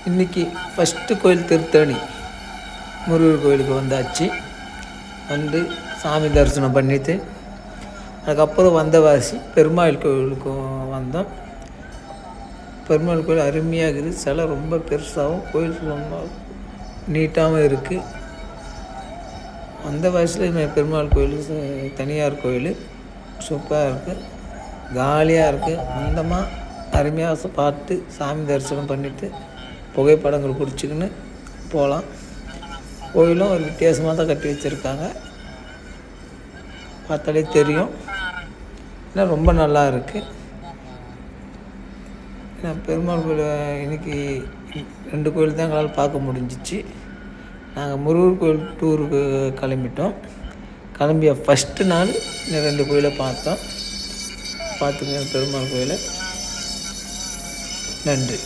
இன்றைக்கி ஃபஸ்ட்டு கோயில் திருத்தணி முருகர் கோயிலுக்கு வந்தாச்சு. வந்து சாமி தரிசனம் பண்ணிவிட்டு அதுக்கப்புறம் வந்தவாசி பெருமாள் கோயிலுக்கு வந்தோம். பெருமாள் கோயில் அருமையாக இருக்குது. சிலை ரொம்ப பெருசாகவும் கோயில் ரொம்ப நீட்டாகவும் இருக்குது. வந்தவாசியில் பெருமாள் கோயில் தனியார் கோயில் சூப்பராக இருக்குது, காலியாக இருக்குது. வந்தமாக அருமையாக பார்த்து சாமி தரிசனம் பண்ணிவிட்டு புகைப்படங்கள் பிடிச்சிக்கின்னு போகலாம். கோயிலும் ஒரு வித்தியாசமாக தான் கட்டி வச்சுருக்காங்க, பார்த்தாலே தெரியும். ஏன்னா ரொம்ப நல்லா இருக்குது. பெருமாள் கோயில் இன்றைக்கி 2 கோயில் தான் எங்களால் பார்க்க முடிஞ்சிச்சு. நாங்கள் முருகர் கோயில் டூருக்கு கிளம்பிட்டோம். கிளம்பிய ஃபஸ்ட்டு நாள் இந்த 2 கோயிலை பார்த்தோம். பார்த்துங்க பெருமாள் கோயிலை. நன்றி.